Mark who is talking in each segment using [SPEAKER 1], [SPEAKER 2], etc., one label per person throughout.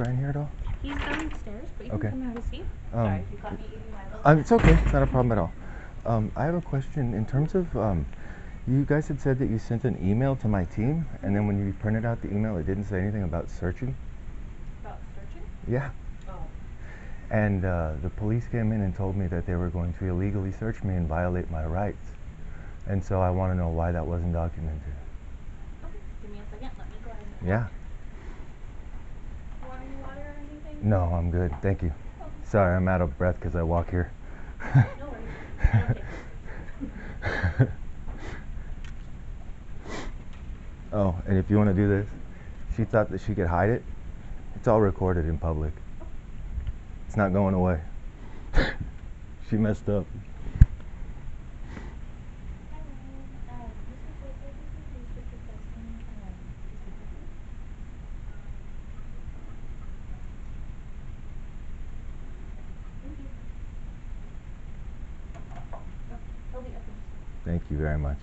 [SPEAKER 1] right in here at all?
[SPEAKER 2] He's downstairs, but you can come and have a seat. Sorry if you caught me eating my little
[SPEAKER 1] It's okay. It's not a problem at all. I have a question. In terms of, you guys had said that you sent an email to my team, and then when you printed out the email, it didn't say anything about searching.
[SPEAKER 2] About searching?
[SPEAKER 1] Yeah.
[SPEAKER 2] Oh.
[SPEAKER 1] And the police came in and told me that they were going to illegally search me and violate my rights. And so I want to know why that wasn't documented.
[SPEAKER 2] Okay, give me a second. Let me go ahead and...
[SPEAKER 1] Yeah.
[SPEAKER 2] Want any water or anything?
[SPEAKER 1] No, I'm good. Thank you.
[SPEAKER 2] Okay.
[SPEAKER 1] Sorry, I'm out of breath because I walk here.
[SPEAKER 2] No worries. Okay.
[SPEAKER 1] Oh, and if you want to do this, she thought that she could hide it. It's all recorded in public. It's not going away. She messed up. Thank you very much.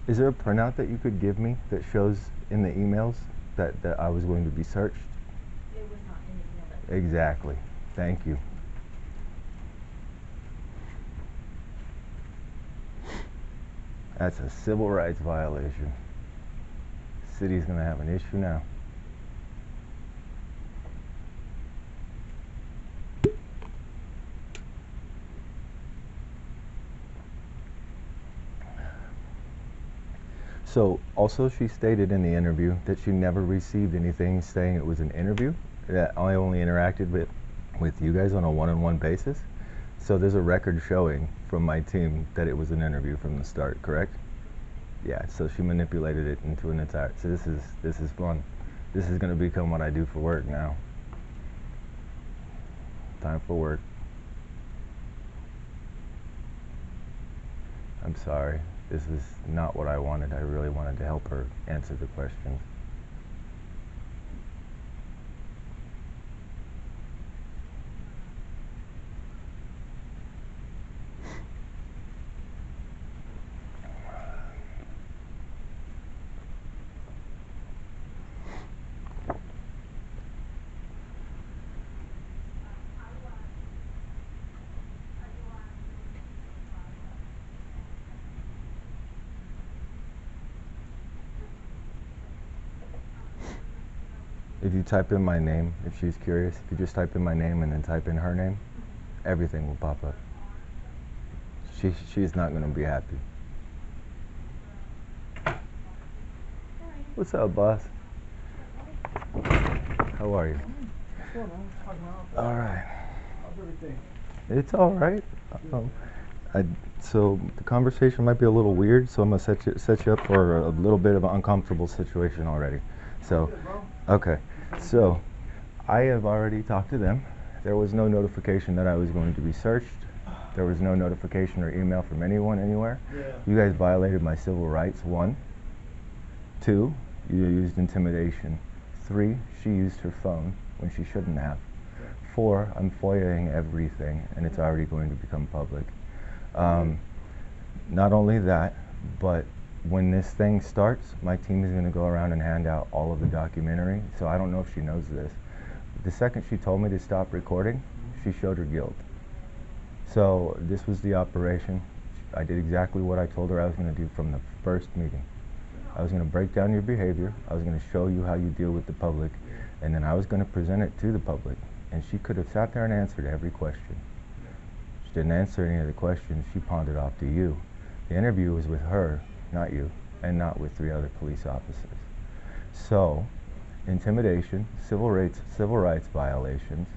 [SPEAKER 1] Is there a printout that you could give me that shows in the emails that I was going to be searched?
[SPEAKER 2] It was not in the email.
[SPEAKER 1] Exactly. Thank you. That's a civil rights violation. The city's going to have an issue now. So, also she stated in the interview that she never received anything saying it was an interview, that I only interacted with you guys on a one-on-one basis. So there's a record showing from my team that it was an interview from the start, correct? Yeah, so she manipulated it into an entire, so this is fun. This is going to become what I do for work now. Time for work. I'm sorry. This is not what I wanted. I really wanted to help her answer the questions. If you type in my name, if she's curious, if you just type in my name and then type in her name, everything will pop up. She's not going to be happy. What's up, boss? How are you? All right.
[SPEAKER 3] How's everything?
[SPEAKER 1] It's all right. So the conversation might be a little weird, so I'm going to set you up for a little bit of an uncomfortable situation already. So, okay. So, I have already talked to them. There was no notification that I was going to be searched. There was no notification or email from anyone anywhere.
[SPEAKER 3] Yeah.
[SPEAKER 1] You guys violated my civil rights, 1. 2, you used intimidation. 3, she used her phone when she shouldn't have. 4, I'm FOIAing everything, and it's already going to become public. Not only that, but when this thing starts, my team is going to go around and hand out all of the documentary, so I don't know if she knows this. The second she told me to stop recording, she showed her guilt. So this was the operation. I did exactly what I told her I was going to do from the first meeting. I was going to break down your behavior, I was going to show you how you deal with the public, and then I was going to present it to the public. And she could have sat there and answered every question. She didn't answer any of the questions, she pawned it off to you. The interview was with her, not you, and not with 3 other police officers. So, intimidation, civil rights violations.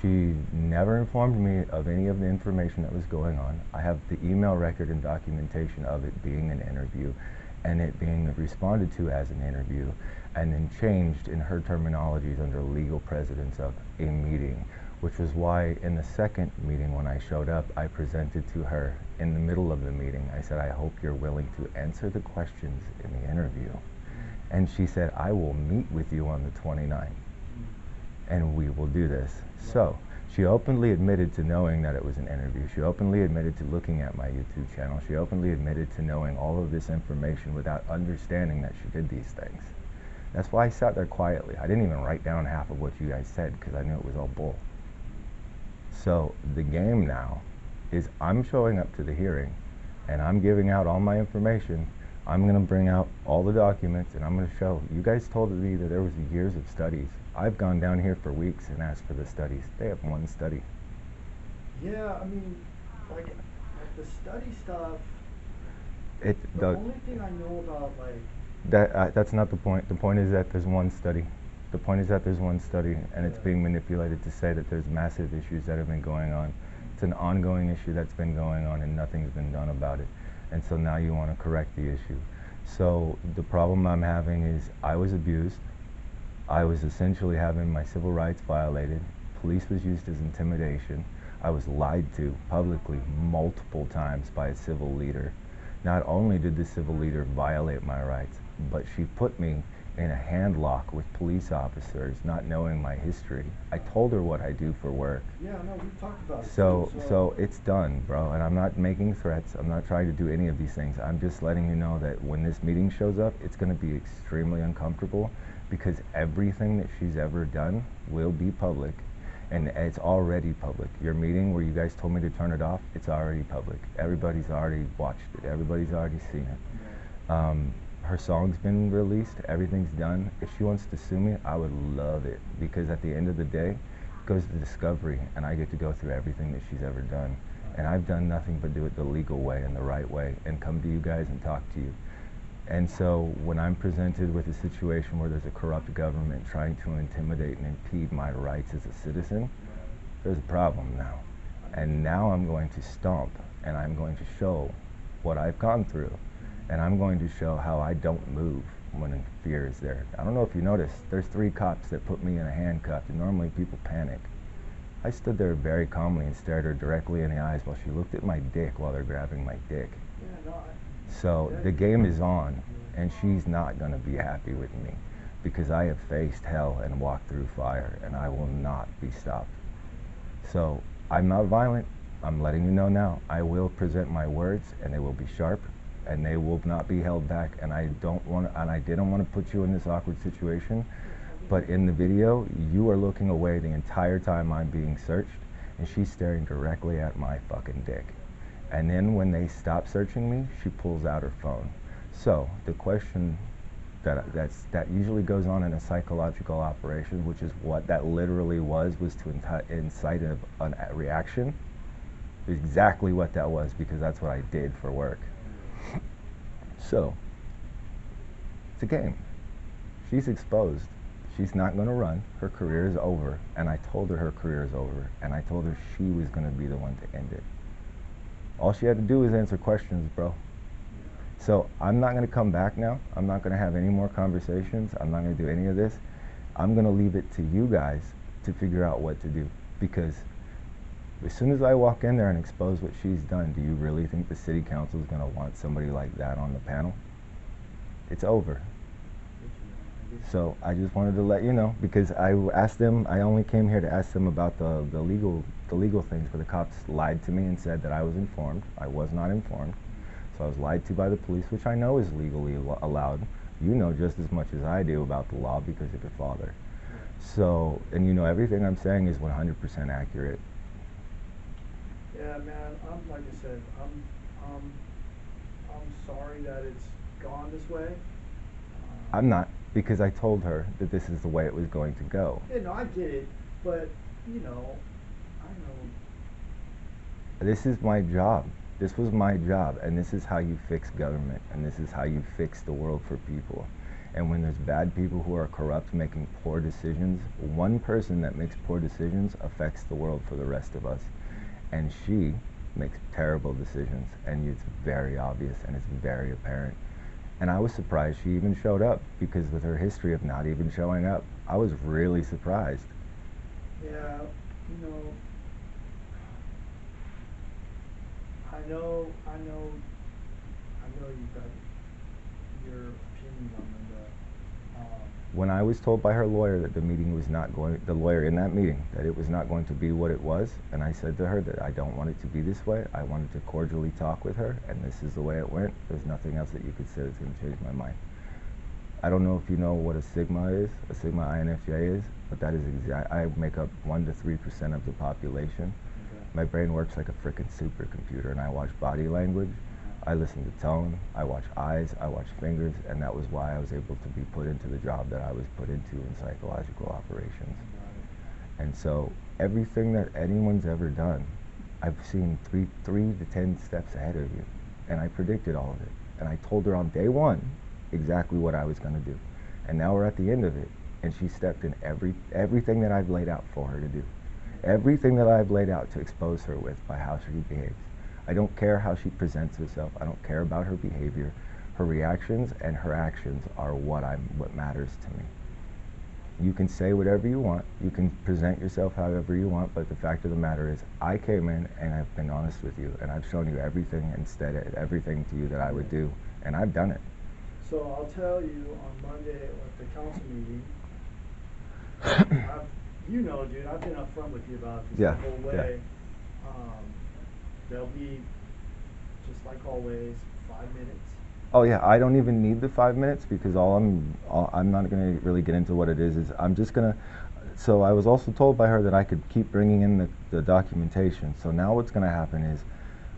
[SPEAKER 1] She never informed me of any of the information that was going on. I have the email record and documentation of it being an interview, and it being responded to as an interview, and then changed in her terminologies under legal precedence of a meeting, which was why in the second meeting when I showed up, I presented to her in the middle of the meeting. I said, I hope you're willing to answer the questions in the interview. And she said, I will meet with you on the 29th, and we will do this. So She openly admitted to knowing that it was an interview. She openly admitted to looking at my YouTube channel. She openly admitted to knowing all of this information without understanding that she did these things. That's why I sat there quietly. I didn't even write down half of what you guys said because I knew it was all bull. So the game now is I'm showing up to the hearing and I'm giving out all my information. I'm going to bring out all the documents and I'm going to show. You guys told me that there was years of studies. I've gone down here for weeks and asked for the studies. They have one study.
[SPEAKER 3] Yeah, I mean, like the study stuff,
[SPEAKER 1] the
[SPEAKER 3] only thing I know about, like...
[SPEAKER 1] That's not the point. The point is that there's one study. The point is that there's one study, and it's being manipulated to say that there's massive issues that have been going on. It's an ongoing issue that's been going on, and nothing's been done about it. And so now you want to correct the issue. So the problem I'm having is I was abused. I was essentially having my civil rights violated. Police was used as intimidation. I was lied to publicly multiple times by a civil leader. Not only did the civil leader violate my rights, but she put me in a handlock with police officers, not knowing my history. I told her what I do for work.
[SPEAKER 3] Yeah, no, we've talked about it.
[SPEAKER 1] So it's done, bro, and I'm not making threats. I'm not trying to do any of these things. I'm just letting you know that when this meeting shows up, it's going to be extremely uncomfortable because everything that she's ever done will be public, and it's already public. Your meeting where you guys told me to turn it off, it's already public. Everybody's already watched it. Everybody's already seen it. Her song's been released, everything's done. If she wants to sue me, I would love it, because at the end of the day, it goes to discovery, and I get to go through everything that she's ever done. And I've done nothing but do it the legal way and the right way, and come to you guys and talk to you. And so when I'm presented with a situation where there's a corrupt government trying to intimidate and impede my rights as a citizen, there's a problem now. And now I'm going to stomp, and I'm going to show what I've gone through. And I'm going to show how I don't move when fear is there. I don't know if you noticed, there's 3 cops that put me in a handcuff, and normally people panic. I stood there very calmly and stared her directly in the eyes while she looked at my dick while they're grabbing my dick.
[SPEAKER 3] Yeah, no,
[SPEAKER 1] So the game is on, and she's not going to be happy with me, because I have faced hell and walked through fire, and I will not be stopped. So I'm not violent. I'm letting you know now. I will present my words, and they will be sharp, and they will not be held back. And I didn't want to put you in this awkward situation, but in the video, you are looking away the entire time I'm being searched, and she's staring directly at my fucking dick. And then when they stop searching me, she pulls out her phone. So the question that usually goes on in a psychological operation, which is what that literally was to incite a reaction, is exactly what that was, because that's what I did for work. So it's a game. She's exposed. She's not going to run. Her career is over, and I told her career is over, and I told her she was going to be the one to end it. All she had to do was answer questions, bro. So I'm not going to come back now. I'm not going to have any more conversations. I'm not going to do any of this. I'm going to leave it to you guys to figure out what to do, because as soon as I walk in there and expose what she's done, do you really think the city council is going to want somebody like that on the panel? It's over. So I just wanted to let you know, because I asked them, I only came here to ask them about the legal things, where the cops lied to me and said that I was informed. I was not informed. So I was lied to by the police, which I know is legally allowed. You know just as much as I do about the law because of your father. So, and you know everything I'm saying is 100% accurate.
[SPEAKER 3] Yeah, man, like I said, I'm sorry that it's gone this way.
[SPEAKER 1] I'm not, because I told her that this is the way it was going to go.
[SPEAKER 3] Yeah, no, I get it, but, you know, I know.
[SPEAKER 1] This is my job. This was my job, and this is how you fix government, and this is how you fix the world for people. And when there's bad people who are corrupt making poor decisions, one person that makes poor decisions affects the world for the rest of us. And she makes terrible decisions, and it's very obvious and it's very apparent. And I was surprised she even showed up, because with her history of not even showing up, I was really surprised.
[SPEAKER 3] Yeah, you know, I know you got your opinion on Lynda.
[SPEAKER 1] When I was told by her lawyer that the meeting was not going, the lawyer in that meeting, that it was not going to be what it was, and I said to her that I don't want it to be this way, I wanted to cordially talk with her, and this is the way it went. There's nothing else that you could say that's going to change my mind. I don't know if you know what a sigma is, a sigma INFJ is, but that is I make up 1 to 3% of the population.
[SPEAKER 3] Okay.
[SPEAKER 1] My brain works like a frickin' supercomputer, and I watch body language, I listen to tone, I watch eyes, I watch fingers, and that was why I was able to be put into the job that I was put into in psychological operations. And so everything that anyone's ever done, I've seen 3 to 10 steps ahead of you, and I predicted all of it. And I told her on day 1 exactly what I was going to do. And now we're at the end of it, and she stepped in everything that I've laid out for her to do. Everything that I've laid out to expose her with by how she behaves. I don't care how she presents herself. I don't care about her behavior. Her reactions and her actions are what matters to me. You can say whatever you want. You can present yourself however you want, but the fact of the matter is I came in and I've been honest with you, and I've shown you everything everything to you that I would do, and I've done it.
[SPEAKER 3] So I'll tell you on Monday at the council meeting, you know, dude, I've been upfront with you about this the whole way. There'll be, just like always, 5 minutes.
[SPEAKER 1] Oh yeah, I don't even need the 5 minutes because I'm not going to really get into what it is I'm just going to, so I was also told by her that I could keep bringing in the documentation. So now what's going to happen is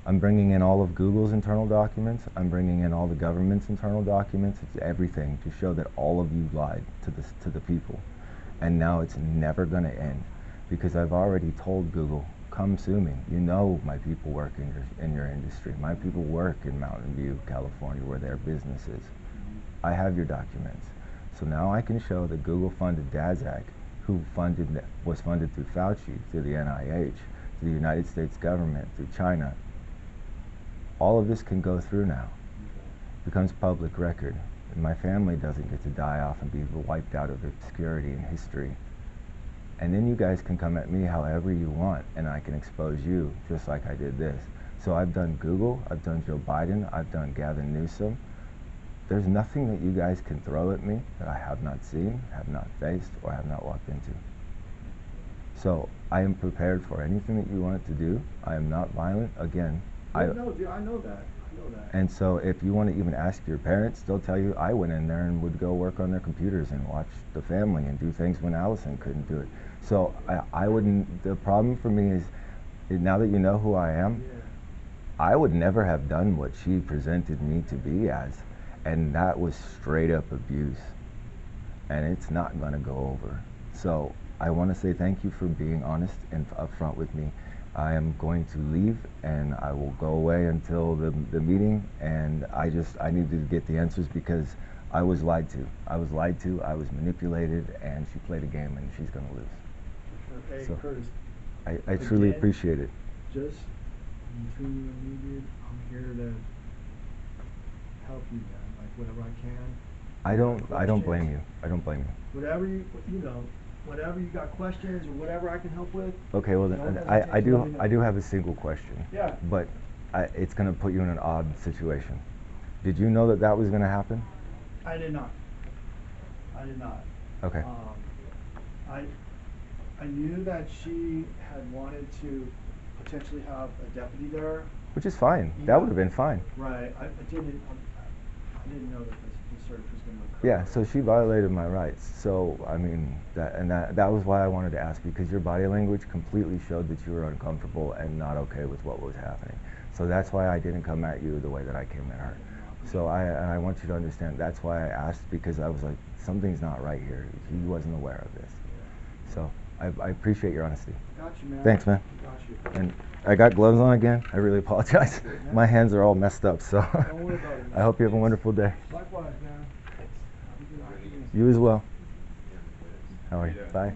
[SPEAKER 1] I'm bringing in all of Google's internal documents, I'm bringing in all the government's internal documents, it's everything to show that all of you lied to the people. And now it's never going to end because I've already told Google, come sue me. You know my people work in your industry. My people work in Mountain View, California, where their business is. I have your documents. So now I can show that Google funded DASAC, who was funded through Fauci, through the NIH, through the United States government, through China. All of this can go through now. It becomes public record. And my family doesn't get to die off and be wiped out of obscurity in history. And then you guys can come at me however you want, and I can expose you just like I did this. So I've done Google, I've done Joe Biden, I've done Gavin Newsom. There's nothing that you guys can throw at me that I have not seen, have not faced, or have not walked into. So I am prepared for anything that you want to do. I am not violent. Again,
[SPEAKER 3] No, dude, I know that.
[SPEAKER 1] And so if you want to even ask your parents, they'll tell you I went in there and would go work on their computers and watch the family and do things when Allison couldn't do it. So I wouldn't, the problem for me is, now that you know who I am, I would never have done what she presented me to be as. And that was straight up abuse. And it's not going to go over. So I want to say thank you for being honest and upfront with me. I am going to leave and I will go away until the meeting, and I need to get the answers because I was lied to. I was manipulated, and she played a game and she's going to lose.
[SPEAKER 3] Hey,
[SPEAKER 1] so
[SPEAKER 3] Kurtis,
[SPEAKER 1] I truly appreciate it.
[SPEAKER 3] Just between you and me, dude, I'm here to help you, man. Like whatever I can.
[SPEAKER 1] I don't blame you. I don't blame you.
[SPEAKER 3] Whatever you know, whatever you got questions or whatever I can help with.
[SPEAKER 1] Okay, well then, I do have a single question.
[SPEAKER 3] Yeah.
[SPEAKER 1] But it's going to put you in an odd situation. Did you know that was going to happen?
[SPEAKER 3] I did not.
[SPEAKER 1] Okay.
[SPEAKER 3] I knew that she had wanted to potentially have a deputy there.
[SPEAKER 1] Which is fine. Yeah. That would have been fine.
[SPEAKER 3] Right. I didn't know that the search was going to occur.
[SPEAKER 1] Yeah. So she violated my rights. So I mean that was why I wanted to ask, because your body language completely showed that you were uncomfortable and not okay with what was happening. So that's why I didn't come at you the way that I came at her. So I want you to understand that's why I asked, because I was like, something's not right here. He wasn't aware of this. So I appreciate your honesty.
[SPEAKER 3] Got you, man.
[SPEAKER 1] Thanks, man.
[SPEAKER 3] Got you.
[SPEAKER 1] And I got gloves on again. I really apologize. My hands are all messed up, so
[SPEAKER 3] Don't worry about it, man.
[SPEAKER 1] I hope you have a wonderful day.
[SPEAKER 3] Likewise, man.
[SPEAKER 1] You as well. How are you? Bye.